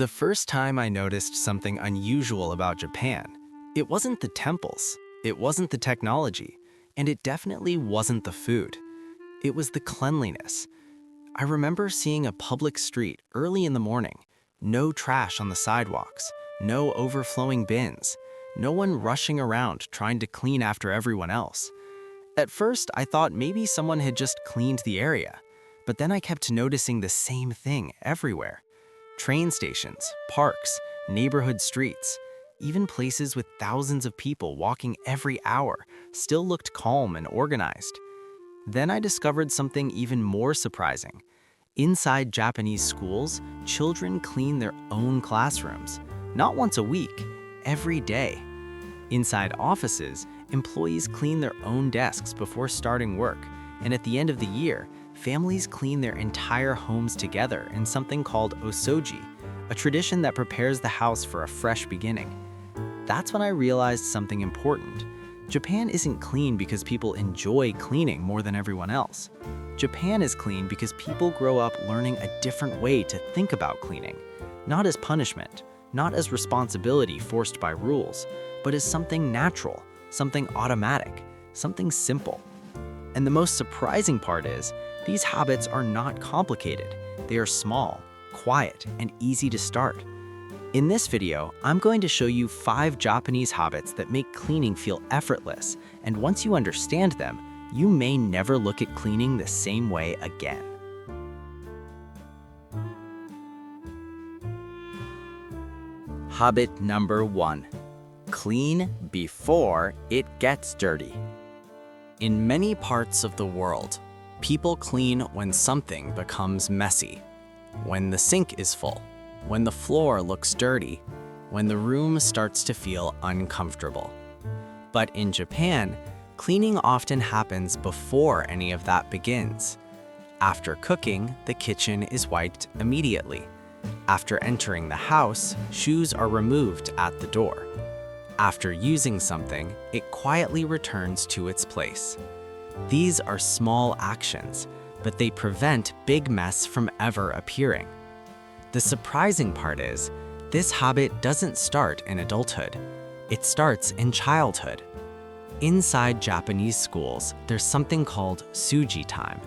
The first time I noticed something unusual about Japan, it wasn't the temples, it wasn't the technology, and it definitely wasn't the food. It was the cleanliness. I remember seeing a public street early in the morning, no trash on the sidewalks, no overflowing bins, no one rushing around trying to clean after everyone else. At first, I thought maybe someone had just cleaned the area, but then I kept noticing the same thing everywhere. Train stations, parks, neighborhood streets, even places with thousands of people walking every hour still looked calm and organized. Then I discovered something even more surprising. Inside Japanese schools, children clean their own classrooms, not once a week, every day. Inside offices, employees clean their own desks before starting work, and at the end of the year, families clean their entire homes together in something called Osoji, a tradition that prepares the house for a fresh beginning. That's when I realized something important. Japan isn't clean because people enjoy cleaning more than everyone else. Japan is clean because people grow up learning a different way to think about cleaning, not as punishment, not as responsibility forced by rules, but as something natural, something automatic, something simple. And the most surprising part is, these habits are not complicated. They are small, quiet, and easy to start. In this video, I'm going to show you 5 Japanese habits that make cleaning feel effortless, and once you understand them, you may never look at cleaning the same way again. Habit number 1. Clean before it gets dirty. In many parts of the world, people clean when something becomes messy. When the sink is full, when the floor looks dirty, when the room starts to feel uncomfortable. But in Japan, cleaning often happens before any of that begins. After cooking, the kitchen is wiped immediately. After entering the house, shoes are removed at the door. After using something, it quietly returns to its place. These are small actions, but they prevent big mess from ever appearing. The surprising part is, this habit doesn't start in adulthood. It starts in childhood. Inside Japanese schools, there's something called Suji time.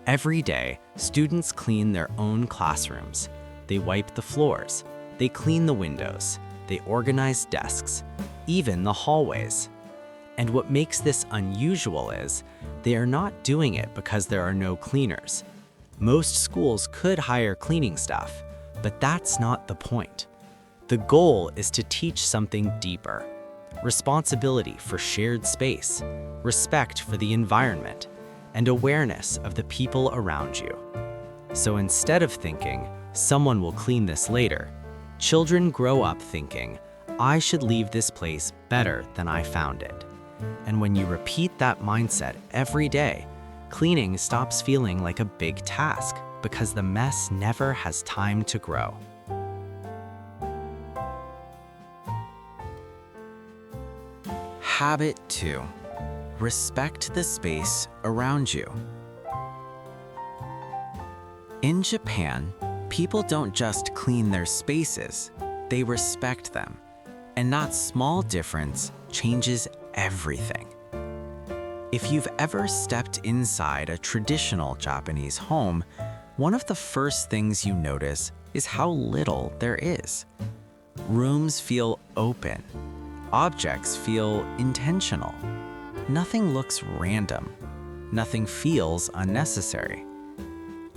Every day, students clean their own classrooms. They wipe the floors. They clean the windows. They organize desks, even the hallways. And what makes this unusual is, they are not doing it because there are no cleaners. Most schools could hire cleaning staff, but that's not the point. The goal is to teach something deeper: responsibility for shared space, respect for the environment, and awareness of the people around you. So instead of thinking, someone will clean this later, children grow up thinking, I should leave this place better than I found it. And when you repeat that mindset every day, cleaning stops feeling like a big task because the mess never has time to grow. Habit 2. Respect the space around you. In Japan, people don't just clean their spaces, they respect them. And that small difference changes everything. If you've ever stepped inside a traditional Japanese home, one of the first things you notice is how little there is. Rooms feel open. Objects feel intentional. Nothing looks random. Nothing feels unnecessary.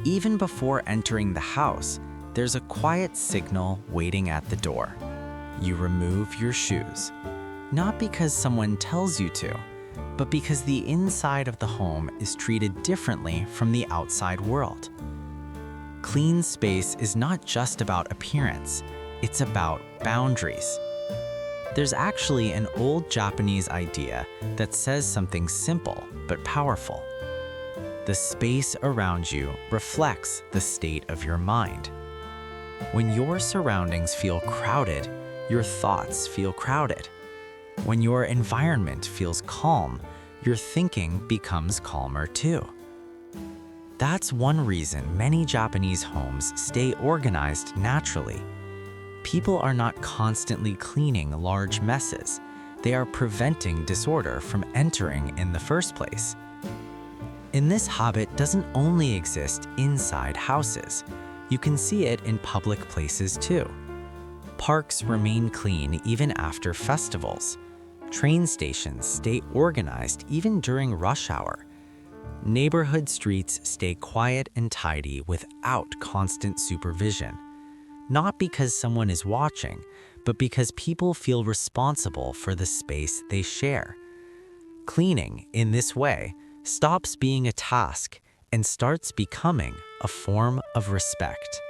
Even before entering the house, there's a quiet signal waiting at the door. You remove your shoes. Not because someone tells you to, but because the inside of the home is treated differently from the outside world. Clean space is not just about appearance, it's about boundaries. There's actually an old Japanese idea that says something simple but powerful. The space around you reflects the state of your mind. When your surroundings feel crowded, your thoughts feel crowded. When your environment feels calm, your thinking becomes calmer too. That's one reason many Japanese homes stay organized naturally. People are not constantly cleaning large messes. They are preventing disorder from entering in the first place. And this habit doesn't only exist inside houses. You can see it in public places too. Parks remain clean even after festivals. Train stations stay organized even during rush hour. Neighborhood streets stay quiet and tidy without constant supervision. Not because someone is watching, but because people feel responsible for the space they share. Cleaning, in this way, stops being a task and starts becoming a form of respect.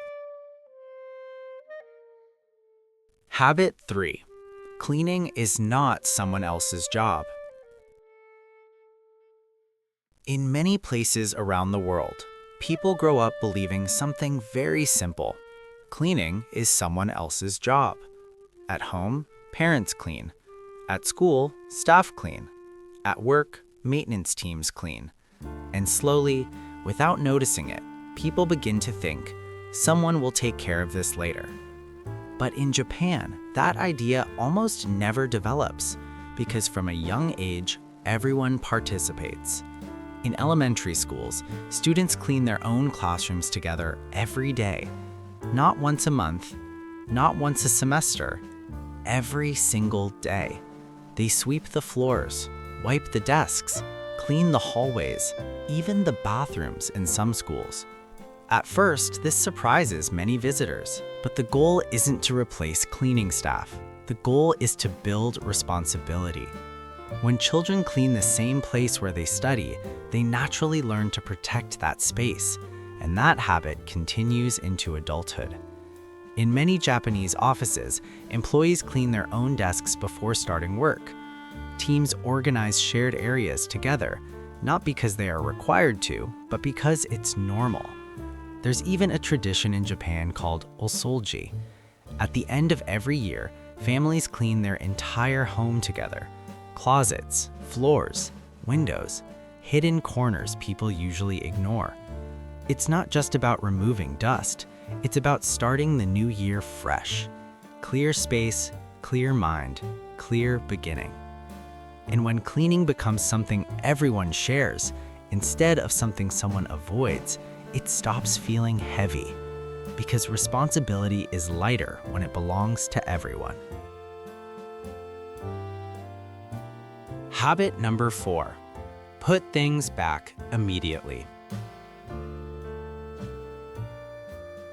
Habit 3. Cleaning is not someone else's job. In many places around the world, people grow up believing something very simple. Cleaning is someone else's job. At home, parents clean. At school, staff clean. At work, maintenance teams clean. And slowly, without noticing it, people begin to think, someone will take care of this later. But in Japan, that idea almost never develops because from a young age, everyone participates. In elementary schools, students clean their own classrooms together every day. Not once a month, not once a semester, every single day. They sweep the floors, wipe the desks, clean the hallways, even the bathrooms in some schools. At first, this surprises many visitors, but the goal isn't to replace cleaning staff. The goal is to build responsibility. When children clean the same place where they study, they naturally learn to protect that space, and that habit continues into adulthood. In many Japanese offices, employees clean their own desks before starting work. Teams organize shared areas together, not because they are required to, but because it's normal. There's even a tradition in Japan called Osoji. At the end of every year, families clean their entire home together. Closets, floors, windows, hidden corners people usually ignore. It's not just about removing dust, it's about starting the new year fresh. Clear space, clear mind, clear beginning. And when cleaning becomes something everyone shares, instead of something someone avoids, it stops feeling heavy, because responsibility is lighter when it belongs to everyone. Habit number 4. Put things back immediately.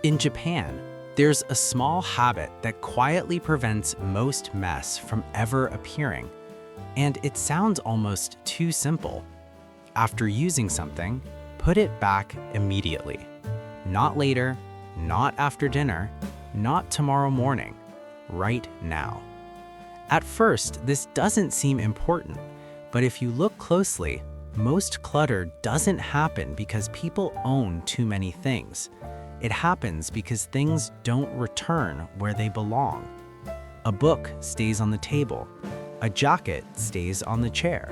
In Japan, there's a small habit that quietly prevents most mess from ever appearing, and it sounds almost too simple. After using something, put it back immediately. Not later, not after dinner, not tomorrow morning, right now. At first, this doesn't seem important, but if you look closely, most clutter doesn't happen because people own too many things. It happens because things don't return where they belong. A book stays on the table. A jacket stays on the chair.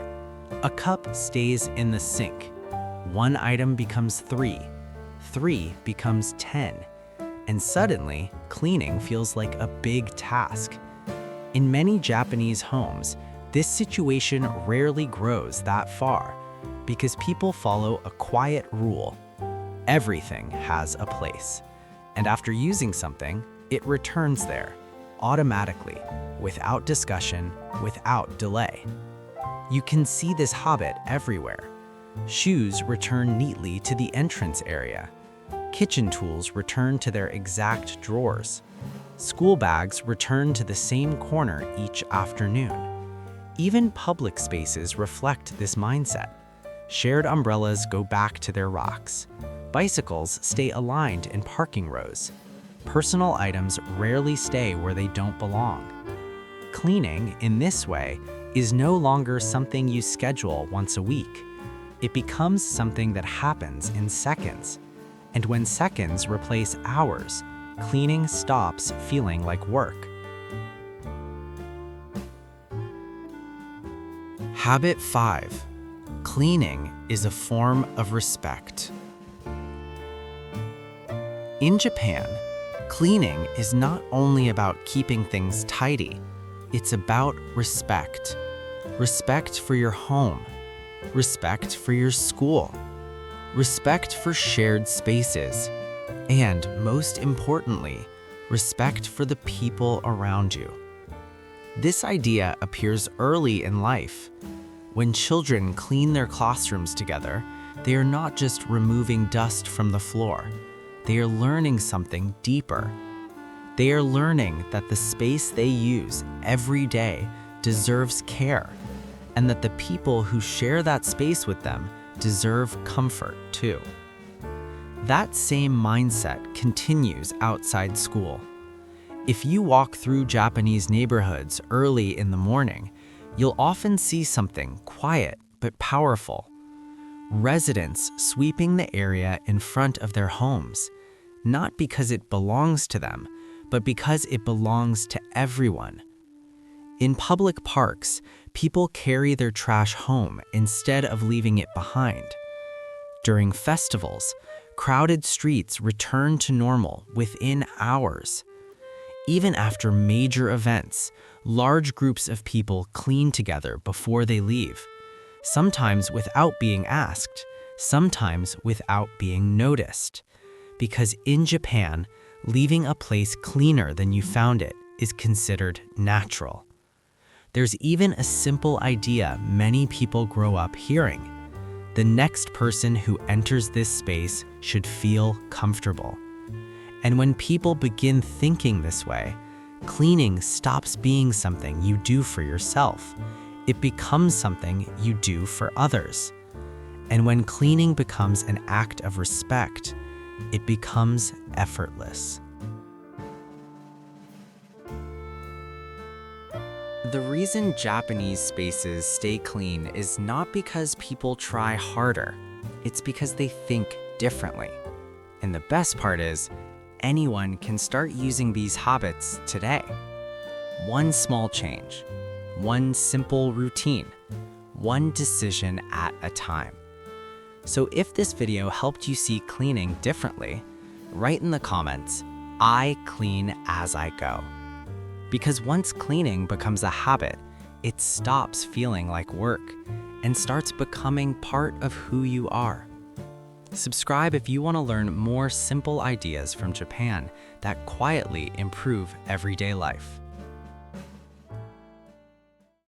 A cup stays in the sink. One item becomes 3. 3 becomes 10. And suddenly, cleaning feels like a big task. In many Japanese homes, this situation rarely grows that far because people follow a quiet rule. Everything has a place. And after using something, it returns there, automatically, without discussion, without delay. You can see this habit everywhere. Shoes return neatly to the entrance area. Kitchen tools return to their exact drawers. School bags return to the same corner each afternoon. Even public spaces reflect this mindset. Shared umbrellas go back to their racks. Bicycles stay aligned in parking rows. Personal items rarely stay where they don't belong. Cleaning, in this way, is no longer something you schedule once a week. It becomes something that happens in seconds. And when seconds replace hours, cleaning stops feeling like work. Habit 5. Cleaning is a form of respect. In Japan, Cleaning is not only about keeping things tidy, it's about respect. Respect for your home, respect for your school, respect for shared spaces, and most importantly, respect for the people around you. This idea appears early in life. When children clean their classrooms together, they are not just removing dust from the floor. They are learning something deeper. They are learning that the space they use every day deserves care, and that the people who share that space with them deserve comfort too. That same mindset continues outside school. If you walk through Japanese neighborhoods early in the morning, you'll often see something quiet but powerful. Residents sweeping the area in front of their homes, not because it belongs to them, but because it belongs to everyone. In public parks, people carry their trash home instead of leaving it behind. During festivals, crowded streets return to normal within hours. Even after major events, large groups of people clean together before they leave, sometimes without being asked, sometimes without being noticed. Because in Japan, leaving a place cleaner than you found it is considered natural. There's even a simple idea many people grow up hearing. The next person who enters this space should feel comfortable. And when people begin thinking this way, cleaning stops being something you do for yourself. It becomes something you do for others. And when cleaning becomes an act of respect, it becomes effortless. The reason Japanese spaces stay clean is not because people try harder. It's because they think differently. And the best part is, anyone can start using these habits today. One small change, one simple routine, one decision at a time. So if this video helped you see cleaning differently, write in the comments, "I clean as I go." Because once cleaning becomes a habit, it stops feeling like work and starts becoming part of who you are. Subscribe if you want to learn more simple ideas from Japan that quietly improve everyday life.